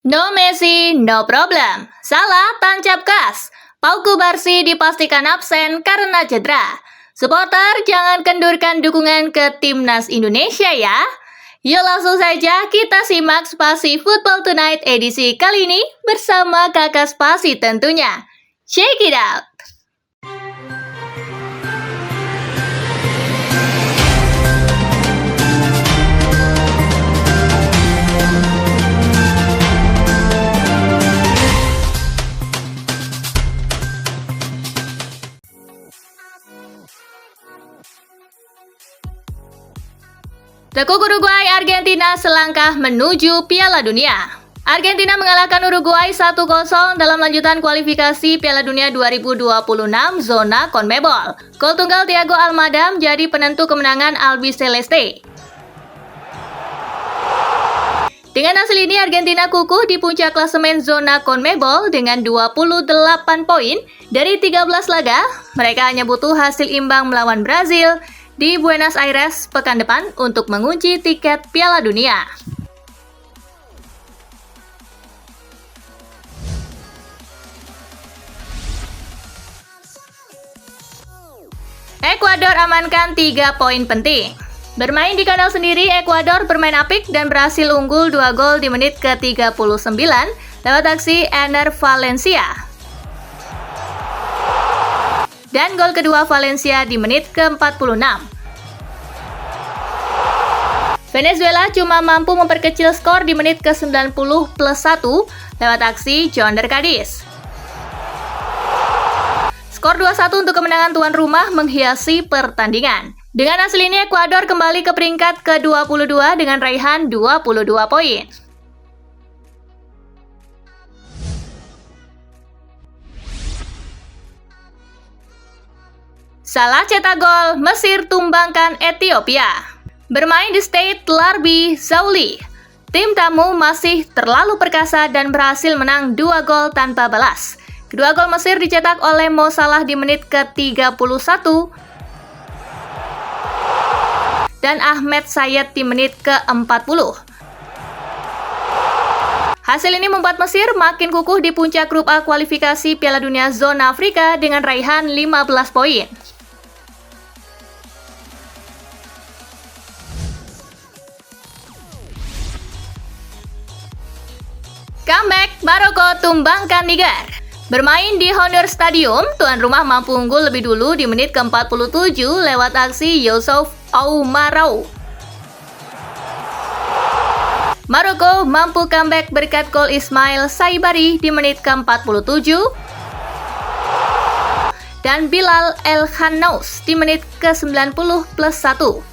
No Messi, no problem. Salah, tancap gas. Pau Kubarsi dipastikan absen karena cedera. Supporter jangan kendurkan dukungan ke timnas Indonesia ya. Yuk langsung saja kita simak Spasi Football Tonight edisi kali ini bersama kakak Spasi tentunya. Check it out! Tekuk Uruguay Argentina selangkah menuju Piala Dunia. Argentina mengalahkan Uruguay 1-0 dalam lanjutan kualifikasi Piala Dunia 2026 zona CONMEBOL. Gol tunggal Thiago Almada menjadi penentu kemenangan Albiceleste. Dengan hasil ini Argentina kukuh di puncak klasemen zona CONMEBOL dengan 28 poin dari 13 laga. Mereka hanya butuh hasil imbang melawan Brazil di Buenos Aires pekan depan untuk mengunci tiket Piala Dunia. Ekuador amankan 3 poin penting. Bermain di kandang sendiri, Ekuador bermain apik dan berhasil unggul 2 gol di menit ke-39 lewat aksi Ener Valencia. Dan gol kedua Valencia di menit ke-46. Venezuela cuma mampu memperkecil skor di menit ke-90 plus 1 lewat aksi Jonder Cadiz. Skor 2-1 untuk kemenangan tuan rumah menghiasi pertandingan. Dengan hasil ini Ekuador kembali ke peringkat ke-22 dengan raihan 22 poin. Salah cetak gol, Mesir tumbangkan Ethiopia. Bermain di Stade Larbi Zaouli, tim tamu masih terlalu perkasa dan berhasil menang 2 gol tanpa balas. Kedua gol Mesir dicetak oleh Mo Salah di menit ke-31 dan Ahmed Sayed di menit ke-40. Hasil ini membuat Mesir makin kukuh di puncak grup A kualifikasi Piala Dunia zona Afrika dengan raihan 15 poin. Comeback, Maroko tumbangkan Niger. Bermain di Honor Stadium, tuan rumah mampu unggul lebih dulu di menit ke-47 lewat aksi Youssouf Oumarou. Maroko mampu comeback berkat gol Ismail Saibari di menit ke-47 dan Bilal El Khannous di menit ke-90 plus 1.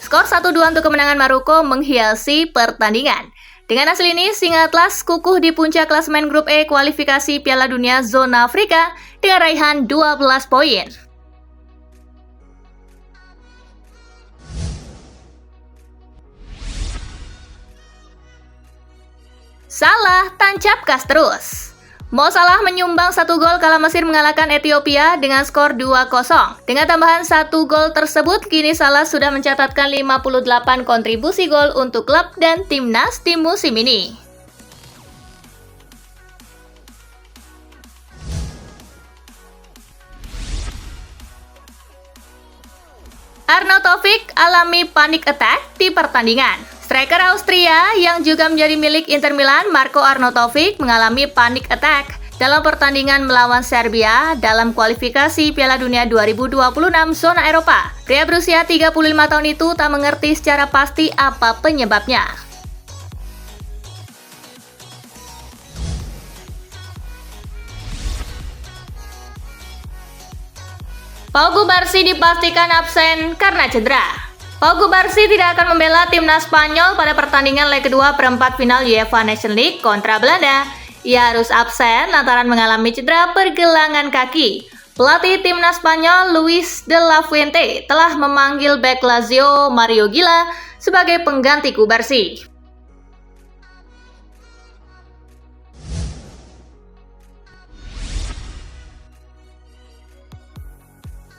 Skor 1-2 untuk kemenangan Maroko menghiasi pertandingan. Dengan hasil ini, Singa Atlas kukuh di puncak klasemen grup E kualifikasi Piala Dunia zona Afrika dengan raihan 12 poin. Salah, tancap gas terus. Mo Salah menyumbang 1 gol kala Mesir mengalahkan Ethiopia dengan skor 2-0. Dengan tambahan 1 gol tersebut, kini Salah sudah mencatatkan 58 kontribusi gol untuk klub dan timnas di musim ini. Arnaud Taufik alami panic attack di pertandingan. Striker Austria yang juga menjadi milik Inter Milan, Marco Arnaud Taufik mengalami panic attack dalam pertandingan melawan Serbia dalam kualifikasi Piala Dunia 2026 zona Eropa. Pria berusia 35 tahun itu tak mengerti secara pasti apa penyebabnya. Pau Kubarsi dipastikan absen karena cedera. Pau Kubarsi tidak akan membela timnas Spanyol pada pertandingan leg kedua perempat final UEFA Nations League kontra Belanda. Ia harus absen lantaran mengalami cedera pergelangan kaki. Pelatih timnas Spanyol Luis de la Fuente telah memanggil bek Lazio Mario Gila sebagai pengganti Kubarsi.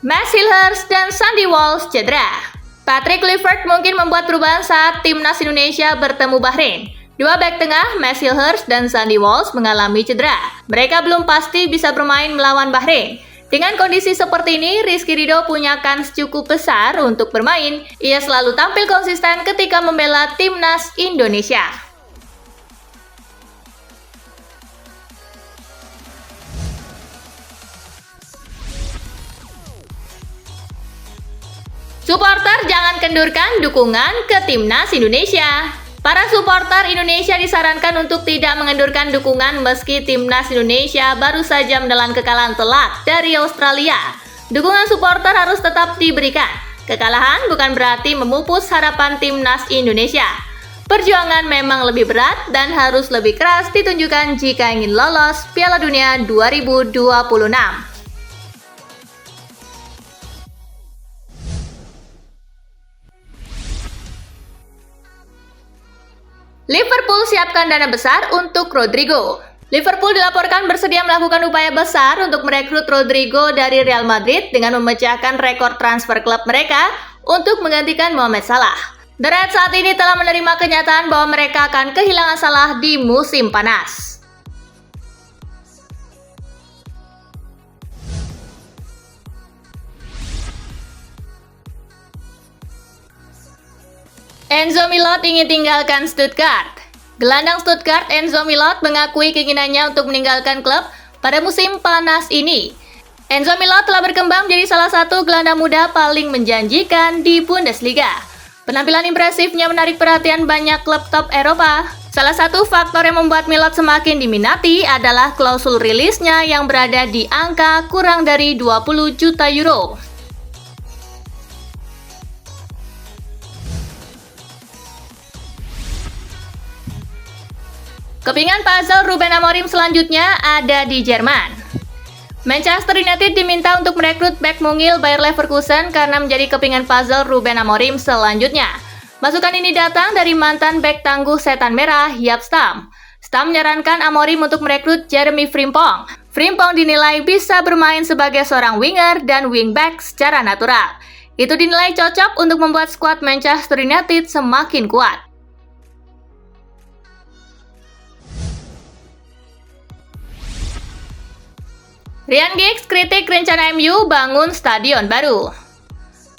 Max Hilhers dan Sandy Walsh cedera. Patrick Kluivert mungkin membuat perubahan saat timnas Indonesia bertemu Bahrain. Dua bek tengah, Messi Hurst dan Sandy Walsh mengalami cedera. Mereka belum pasti bisa bermain melawan Bahrain. Dengan kondisi seperti ini, Rizky Ridho punya kans cukup besar untuk bermain. Ia selalu tampil konsisten ketika membela timnas Indonesia. Supporter jangan kendurkan dukungan ke timnas Indonesia. Para supporter Indonesia disarankan untuk tidak mengendurkan dukungan meski timnas Indonesia baru saja menelan kekalahan telak dari Australia. Dukungan supporter harus tetap diberikan. Kekalahan bukan berarti memupus harapan timnas Indonesia. Perjuangan memang lebih berat dan harus lebih keras ditunjukkan jika ingin lolos Piala Dunia 2026. Liverpool siapkan dana besar untuk Rodrigo. Liverpool dilaporkan bersedia melakukan upaya besar untuk merekrut Rodrigo dari Real Madrid dengan memecahkan rekor transfer klub mereka untuk menggantikan Mohamed Salah. The Reds saat ini telah menerima kenyataan bahwa mereka akan kehilangan Salah di musim panas. Enzo Milot ingin tinggalkan Stuttgart. Gelandang Stuttgart Enzo Milot mengakui keinginannya untuk meninggalkan klub pada musim panas ini. Enzo Milot telah berkembang menjadi salah satu gelandang muda paling menjanjikan di Bundesliga. Penampilan impresifnya menarik perhatian banyak klub top Eropa. Salah satu faktor yang membuat Milot semakin diminati adalah klausul rilisnya yang berada di angka kurang dari 20 juta euro. Kepingan puzzle Ruben Amorim selanjutnya ada di Jerman. Manchester United diminta untuk merekrut bek mungil Bayer Leverkusen karena menjadi kepingan puzzle Ruben Amorim selanjutnya. Masukan ini datang dari mantan bek tangguh Setan Merah, Jaap Stam. Stam menyarankan Amorim untuk merekrut Jeremy Frimpong. Frimpong dinilai bisa bermain sebagai seorang winger dan wingback secara natural. Itu dinilai cocok untuk membuat skuad Manchester United semakin kuat. Ryan Giggs kritik rencana MU bangun stadion baru.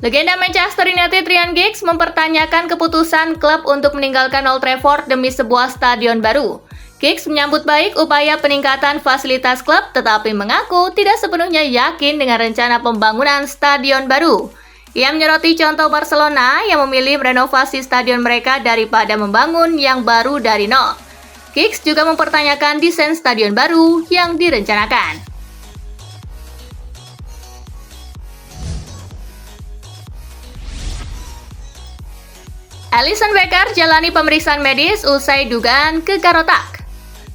Legenda Manchester United Ryan Giggs mempertanyakan keputusan klub untuk meninggalkan Old Trafford demi sebuah stadion baru. Giggs menyambut baik upaya peningkatan fasilitas klub tetapi mengaku tidak sepenuhnya yakin dengan rencana pembangunan stadion baru. Ia menyoroti contoh Barcelona yang memilih merenovasi stadion mereka daripada membangun yang baru dari nol. Giggs juga mempertanyakan desain stadion baru yang direncanakan. Alisson Becker jalani pemeriksaan medis usai dugaan gegar otak.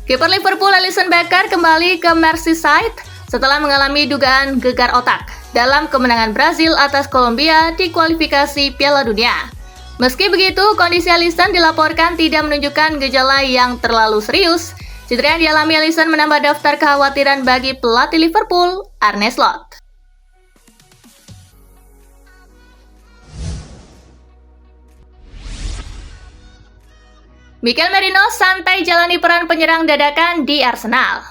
Kiper Liverpool Alisson Becker kembali ke Merseyside setelah mengalami dugaan gegar otak dalam kemenangan Brazil atas Kolombia di kualifikasi Piala Dunia. Meski begitu, kondisi Alisson dilaporkan tidak menunjukkan gejala yang terlalu serius. Cedera yang dialami Alisson menambah daftar kekhawatiran bagi pelatih Liverpool, Arne Slot. Mikel Merino santai jalani peran penyerang dadakan di Arsenal.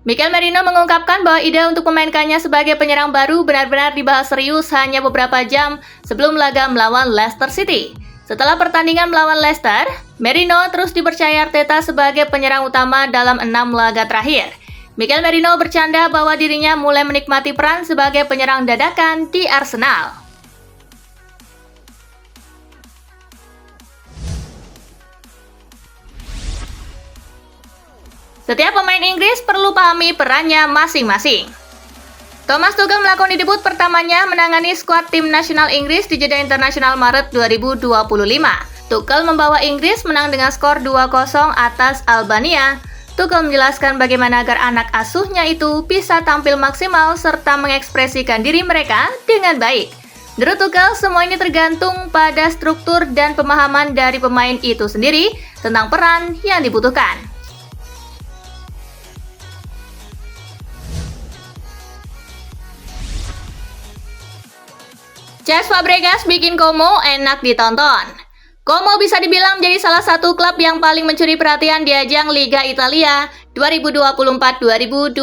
Mikel Merino mengungkapkan bahwa ide untuk memainkannya sebagai penyerang baru benar-benar dibahas serius hanya beberapa jam sebelum laga melawan Leicester City. Setelah pertandingan melawan Leicester, Merino terus dipercaya Arteta sebagai penyerang utama dalam 6 laga terakhir. Mikel Merino bercanda bahwa dirinya mulai menikmati peran sebagai penyerang dadakan di Arsenal. Setiap pemain Inggris perlu pahami perannya masing-masing. Thomas Tuchel melakukan debut pertamanya menangani skuad tim nasional Inggris di jeda internasional Maret 2025. Tuchel membawa Inggris menang dengan skor 2-0 atas Albania. Tuchel menjelaskan bagaimana agar anak asuhnya itu bisa tampil maksimal serta mengekspresikan diri mereka dengan baik. Menurut Tuchel, semua ini tergantung pada struktur dan pemahaman dari pemain itu sendiri tentang peran yang dibutuhkan. Cesc Fabregas bikin Como enak ditonton. Como bisa dibilang menjadi salah satu klub yang paling mencuri perhatian di ajang Liga Italia 2024-2025.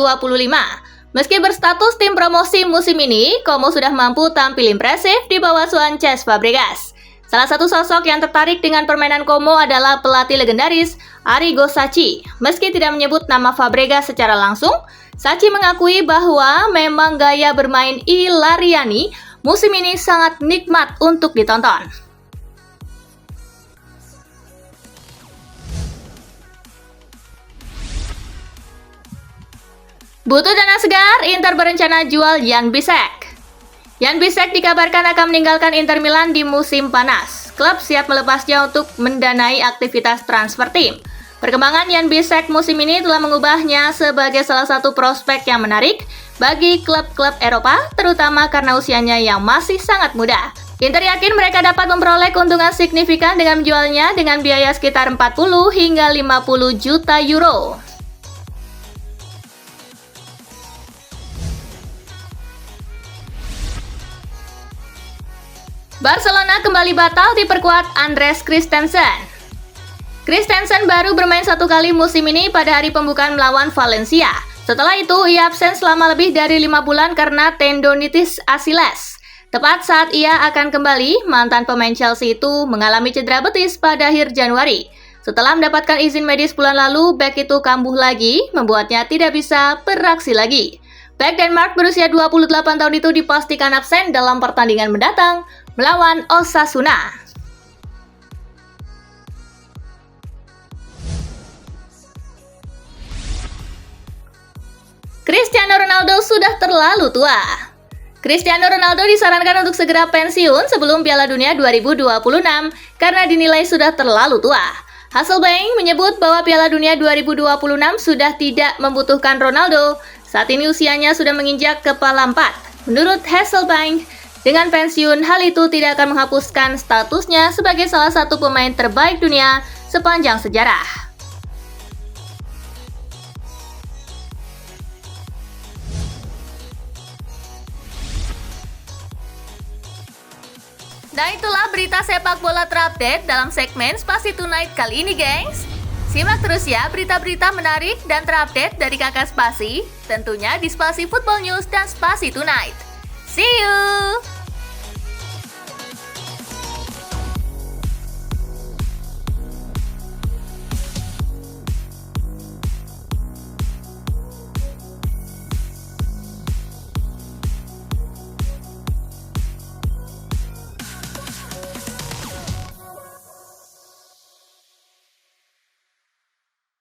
Meski berstatus tim promosi musim ini, Como sudah mampu tampil impresif di bawah asuhan Cesc Fabregas. Salah satu sosok yang tertarik dengan permainan Como adalah pelatih legendaris Arrigo Sacchi. Meski tidak menyebut nama Fabregas secara langsung, Sacchi mengakui bahwa memang gaya bermain Ilariani musim ini sangat nikmat untuk ditonton. Butuh dana segar, Inter berencana jual Jan Bisek. Jan Bisek dikabarkan akan meninggalkan Inter Milan di musim panas. Klub siap melepasnya untuk mendanai aktivitas transfer tim. Perkembangan Jan Bisek musim ini telah mengubahnya sebagai salah satu prospek yang menarik bagi klub-klub Eropa, terutama karena usianya yang masih sangat muda. Inter yakin mereka dapat memperoleh keuntungan signifikan dengan menjualnya dengan biaya sekitar 40 hingga 50 juta euro. Barcelona kembali batal diperkuat Andreas Christensen. Christensen baru bermain satu kali musim ini pada hari pembukaan melawan Valencia. Setelah itu, ia absen selama lebih dari 5 bulan karena tendonitis Achilles. Tepat saat ia akan kembali, mantan pemain Chelsea itu mengalami cedera betis pada akhir Januari. Setelah mendapatkan izin medis bulan lalu, bek itu kambuh lagi, membuatnya tidak bisa beraksi lagi. Bek Denmark berusia 28 tahun itu dipastikan absen dalam pertandingan mendatang melawan Osasuna. Cristiano Ronaldo sudah terlalu tua. Cristiano Ronaldo disarankan untuk segera pensiun sebelum Piala Dunia 2026 karena dinilai sudah terlalu tua. Hasselbank menyebut bahwa Piala Dunia 2026 sudah tidak membutuhkan Ronaldo. Saat ini usianya sudah menginjak kepala 4. Menurut Hasselbank, dengan pensiun, hal itu tidak akan menghapuskan statusnya sebagai salah satu pemain terbaik dunia sepanjang sejarah. Nah, itulah berita sepak bola terupdate dalam segmen Spasi Tonight kali ini, gengs. Simak terus ya berita-berita menarik dan terupdate dari Kakak Spasi, tentunya di Spasi Football News dan Spasi Tonight. See you!